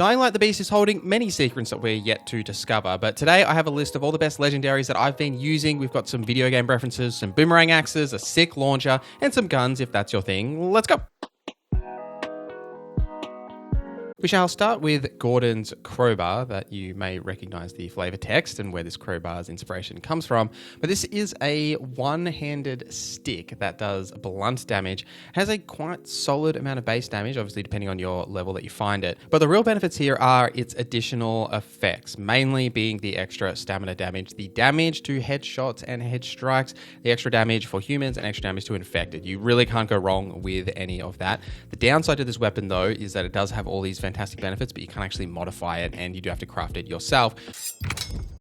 Dying Light the Beast is holding many secrets that we're yet to discover, but today I have a list of all the best legendaries that I've been using. We've got some video game references, some boomerang axes, a sick launcher, and some guns if that's your thing. Let's go! We shall start with Gordon's Crowbar, that you may recognize the flavor text and where this crowbar's inspiration comes from. But this is a one-handed stick that does blunt damage, has a quite solid amount of base damage, obviously depending on your level that you find it. But the real benefits here are its additional effects, mainly being the extra stamina damage, the damage to headshots and head strikes, the extra damage for humans and extra damage to infected. You really can't go wrong with any of that. The downside to this weapon though is that it does have all these fantastic benefits, but you can't actually modify it and you do have to craft it yourself,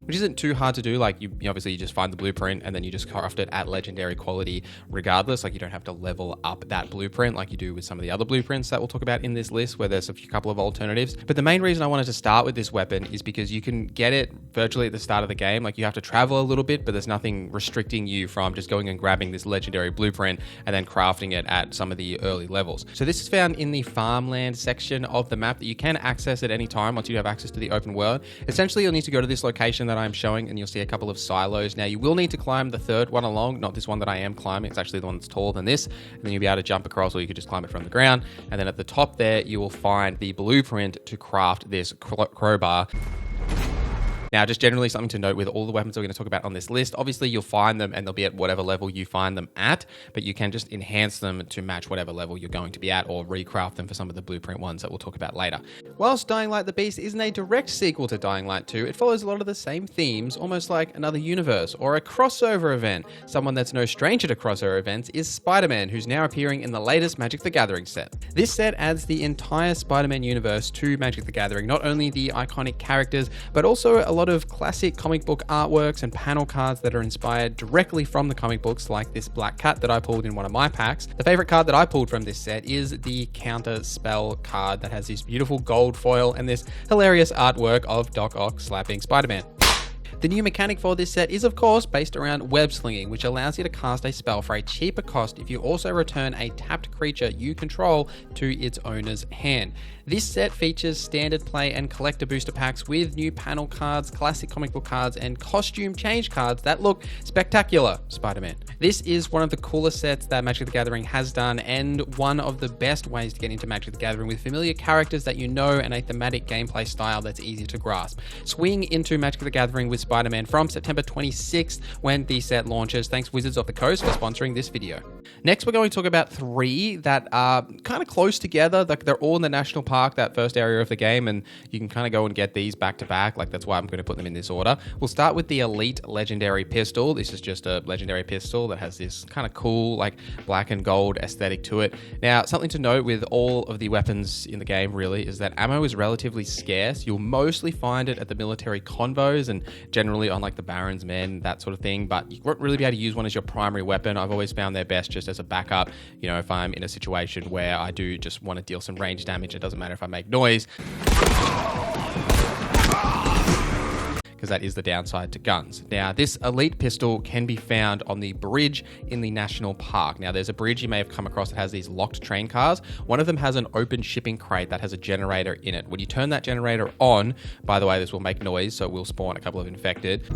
which isn't too hard to do. Like you obviously you just find the blueprint and then you just craft it at legendary quality regardless. Like you don't have to level up that blueprint like you do with some of the other blueprints that we'll talk about in this list, where there's a couple of alternatives. But the main reason I wanted to start with this weapon is because you can get it virtually at the start of the game. Like you have to travel a little bit, but there's nothing restricting you from just going and grabbing this legendary blueprint and then crafting it at some of the early levels. So this is found in the farmland section of the map that you can access at any time once you have access to the open world. Essentially, you'll need to go to this location that I'm showing and you'll see a couple of silos. Now you will need to climb the third one along, not this one that I am climbing. It's actually the one that's taller than this. And then you'll be able to jump across, or you could just climb it from the ground. And then at the top there, you will find the blueprint to craft this crowbar. Now, just generally something to note with all the weapons we're going to talk about on this list, obviously you'll find them and they'll be at whatever level you find them at, but you can just enhance them to match whatever level you're going to be at, or recraft them for some of the blueprint ones that we'll talk about later. Whilst Dying Light the Beast isn't a direct sequel to Dying Light 2, it follows a lot of the same themes, almost like another universe or a crossover event. Someone that's no stranger to crossover events is Spider-Man, who's now appearing in the latest Magic the Gathering set. This set adds the entire Spider-Man universe to Magic the Gathering, not only the iconic characters, but also a lot of classic comic book artworks and panel cards that are inspired directly from the comic books, like this black cat that I pulled in one of my packs. The favorite card that I pulled from this set is the counter spell card that has this beautiful gold foil and this hilarious artwork of Doc Ock slapping Spider-Man. The new mechanic for this set is of course based around web slinging, which allows you to cast a spell for a cheaper cost if you also return a tapped creature you control to its owner's hand. This set features standard play and collector booster packs with new panel cards, classic comic book cards, and costume change cards that look spectacular, Spider-Man. This is one of the coolest sets that Magic the Gathering has done, and one of the best ways to get into Magic the Gathering with familiar characters that you know and a thematic gameplay style that's easy to grasp. Swing into Magic the Gathering with Spider-Man from September 26th when the set launches. Thanks Wizards of the Coast for sponsoring this video. Next, we're going to talk about three that are kind of close together. Like they're all in the National Park, that first area of the game, and you can kind of go and get these back to back. Like that's why I'm going to put them in this order. We'll start with the Elite Legendary Pistol. This is just a legendary pistol that has this kind of cool like black and gold aesthetic to it. Now, something to note with all of the weapons in the game really is that ammo is relatively scarce. You'll mostly find it at the military convos and generally on like the Baron's Men, that sort of thing, but you won't really be able to use one as your primary weapon. I've always found they're best just as a backup. You know, if I'm in a situation where I do just want to deal some range damage, it doesn't matter if I make noise, because that is the downside to guns. Now, this elite pistol can be found on the bridge in the National Park. Now, there's a bridge you may have come across that has these locked train cars. One of them has an open shipping crate that has a generator in it. When you turn that generator on, by the way, this will make noise, so it will spawn a couple of infected.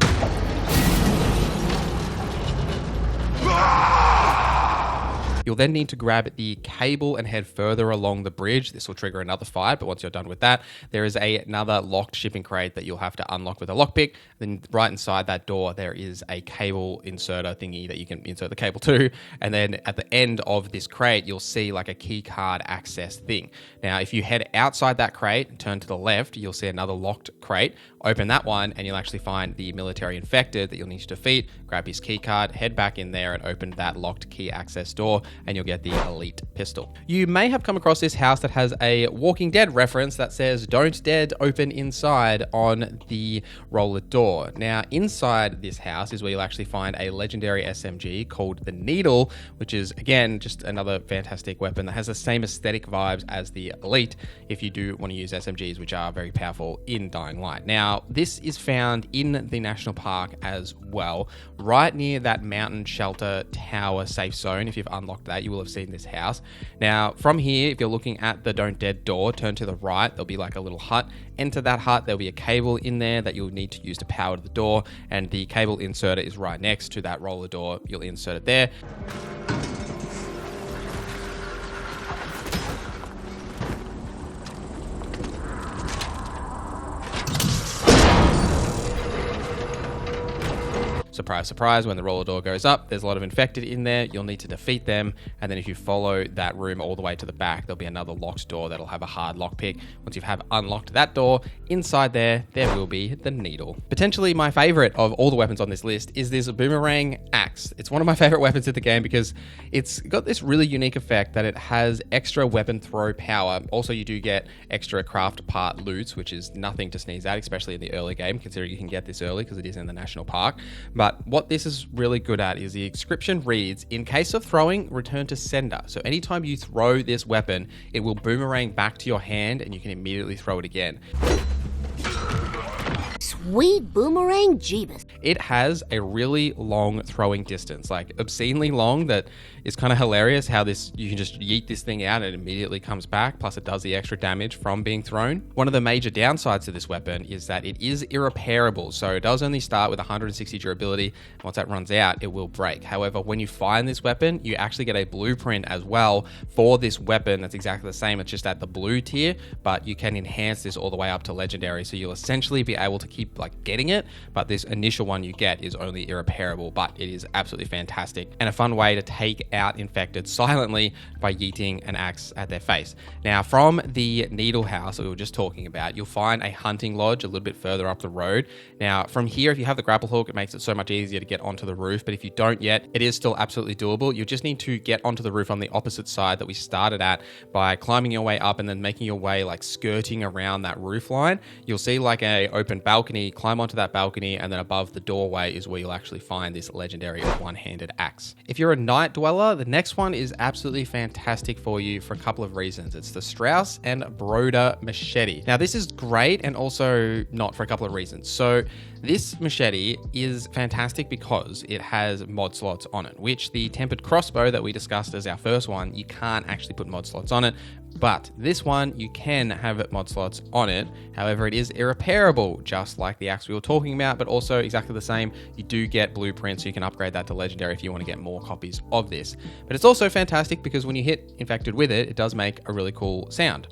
You'll then need to grab the cable and head further along the bridge. This will trigger another fight, but once you're done with that, there is another locked shipping crate that you'll have to unlock with a lockpick. Then right inside that door, there is a cable inserter thingy that you can insert the cable to. And then at the end of this crate, you'll see like a key card access thing. Now, if you head outside that crate and turn to the left, you'll see another locked crate. Open that one and you'll actually find the military infected that you'll need to defeat. Grab his key card, head back in there and open that locked key access door, and you'll get the elite pistol. You may have come across this house that has a Walking Dead reference that says "Don't Dead, open inside" on the roller door. Now, inside this house is where you'll actually find a legendary SMG called the Needle, which is again just another fantastic weapon that has the same aesthetic vibes as the elite if you do want to use SMGs, which are very powerful in Dying Light. Now, this is found in the National Park as well, right near that mountain shelter tower safe zone if you've unlocked unlocked that, you will have seen this house. Now, from here, if you're looking at the Don't Dead door, turn to the right, there'll be like a little hut. Enter that hut, there'll be a cable in there that you'll need to use to power the door, and the cable inserter is right next to that roller door. You'll insert it there. Surprise, surprise, when the roller door goes up, there's a lot of infected in there. You'll need to defeat them. And then if you follow that room all the way to the back, there'll be another locked door that'll have a hard lockpick. Once you have unlocked that door, inside there will be the needle. Potentially my favorite of all the weapons on this list is this Boomerang Axe. It's one of my favorite weapons in the game because it's got this really unique effect that it has extra weapon throw power. Also, you do get extra craft part loots, which is nothing to sneeze at, especially in the early game, considering you can get this early because it is in the national park. But what this is really good at is the inscription reads, in case of throwing, return to sender. So anytime you throw this weapon, it will boomerang back to your hand and you can immediately throw it again. Sweet boomerang Jeebus. It has a really long throwing distance, like obscenely long, that is kind of hilarious how you can just yeet this thing out and it immediately comes back, plus it does the extra damage from being thrown. One of the major downsides to this weapon is that it is irreparable, so it does only start with 160 durability. Once that runs out, it will break. However, when you find this weapon, you actually get a blueprint as well for this weapon that's exactly the same. It's just at the blue tier, but you can enhance this all the way up to legendary, so you'll essentially be able to keep getting it, but this initial one you get is only irreparable, but it is absolutely fantastic and a fun way to take out infected silently by yeeting an axe at their face. Now, from the needle house that we were just talking about, you'll find a hunting lodge a little bit further up the road. Now, from here, if you have the grapple hook, it makes it so much easier to get onto the roof, but if you don't yet, it is still absolutely doable. You just need to get onto the roof on the opposite side that we started at by climbing your way up and then making your way skirting around that roof line. You'll see a open balcony. Climb onto that balcony, and then above the doorway is where you'll actually find this legendary one-handed axe. If you're a night dweller, the next one is absolutely fantastic for you for a couple of reasons. It's the Strauss and Broder Machete. Now, this is great and also not for a couple of reasons. So this machete is fantastic because it has mod slots on it, which the tempered crossbow that we discussed as our first one, you can't actually put mod slots on it. But this one, you can have mod slots on it. However, it is irreparable, just like the axe we were talking about, but also exactly the same. You do get blueprints, so you can upgrade that to legendary if you want to get more copies of this. But it's also fantastic because when you hit infected with it, it does make a really cool sound.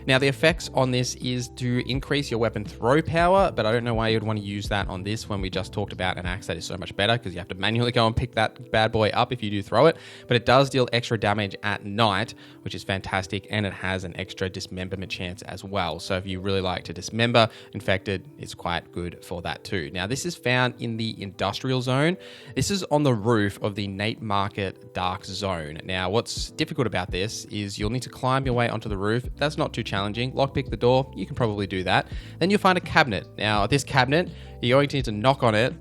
Now, the effects on this is to increase your weapon throw power, but I don't know why you'd want to use that on this when we just talked about an axe that is so much better, because you have to manually go and pick that bad boy up if you do throw it. But it does deal extra damage at night, which is fantastic, and it has an extra dismemberment chance as well. So if you really like to dismember infected, it's quite good for that too. Now, this is found in the industrial zone. This is on the roof of the Nate Market Dark Zone. Now, what's difficult about this is you'll need to climb your way onto the roof. That's not too challenging. Lockpick the door, you can probably do that. Then you'll find a cabinet. Now, this cabinet, you're going to need to knock on it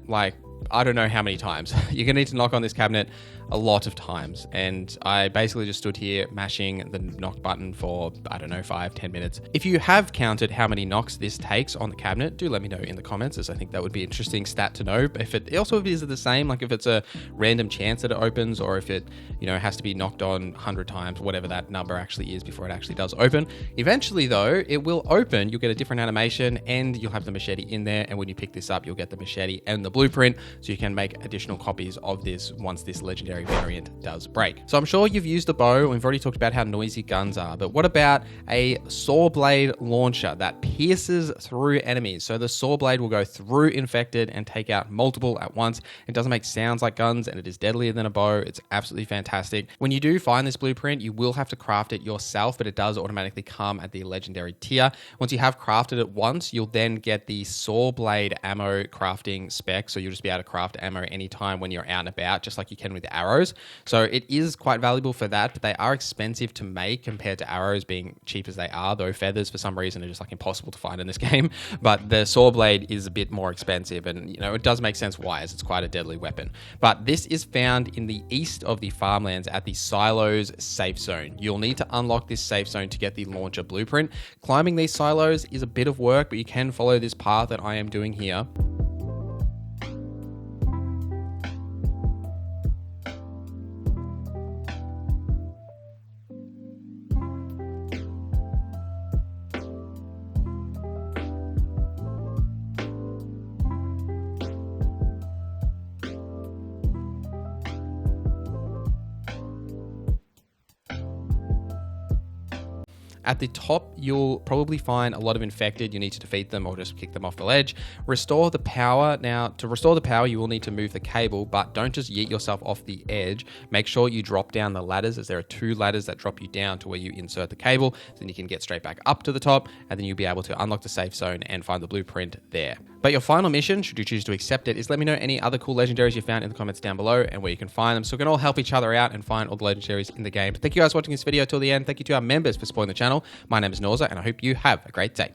I don't know how many times. You're going to need to knock on this cabinet a lot of times. And I basically just stood here mashing the knock button for, 5-10 minutes. If you have counted how many knocks this takes on the cabinet, do let me know in the comments, as I think that would be an interesting stat to know. If it is the same, if it's a random chance that it opens, or if it, has to be knocked on 100 times, whatever that number actually is before it actually does open. Eventually though, it will open. You'll get a different animation and you'll have the machete in there. And when you pick this up, you'll get the machete and the blueprint, so you can make additional copies of this once this legendary variant does break. So I'm sure you've used a bow. We've already talked about how noisy guns are, but what about a Sawblade Launcher that pierces through enemies? So the Sawblade will go through infected and take out multiple at once. It doesn't make sounds like guns, and it is deadlier than a bow. It's absolutely fantastic. When you do find this blueprint, you will have to craft it yourself, but it does automatically come at the legendary tier. Once you have crafted it once, you'll then get the Sawblade ammo crafting spec, so you'll just be able to craft ammo anytime when you're out and about, just like you can with arrows. So it is quite valuable for that, but they are expensive to make compared to arrows being cheap as they are, though feathers for some reason are just impossible to find in this game. But the Sawblade is a bit more expensive, and it does make sense why, as it's quite a deadly weapon. But this is found in the east of the farmlands at the Silos safe zone. You'll need to unlock this safe zone to get the launcher blueprint. Climbing these silos is a bit of work, but you can follow this path that I am doing here. At the top, you'll probably find a lot of infected. You need to defeat them or just kick them off the ledge. Restore the power. Now, to restore the power, you will need to move the cable, but don't just yeet yourself off the edge. Make sure you drop down the ladders, as there are 2 ladders that drop you down to where you insert the cable. Then you can get straight back up to the top, and then you'll be able to unlock the safe zone and find the blueprint there. But your final mission, should you choose to accept it, is let me know any other cool legendaries you found in the comments down below and where you can find them, so we can all help each other out and find all the legendaries in the game. Thank you guys for watching this video till the end. Thank you to our members for supporting the channel. My name is NorZZa, and I hope you have a great day.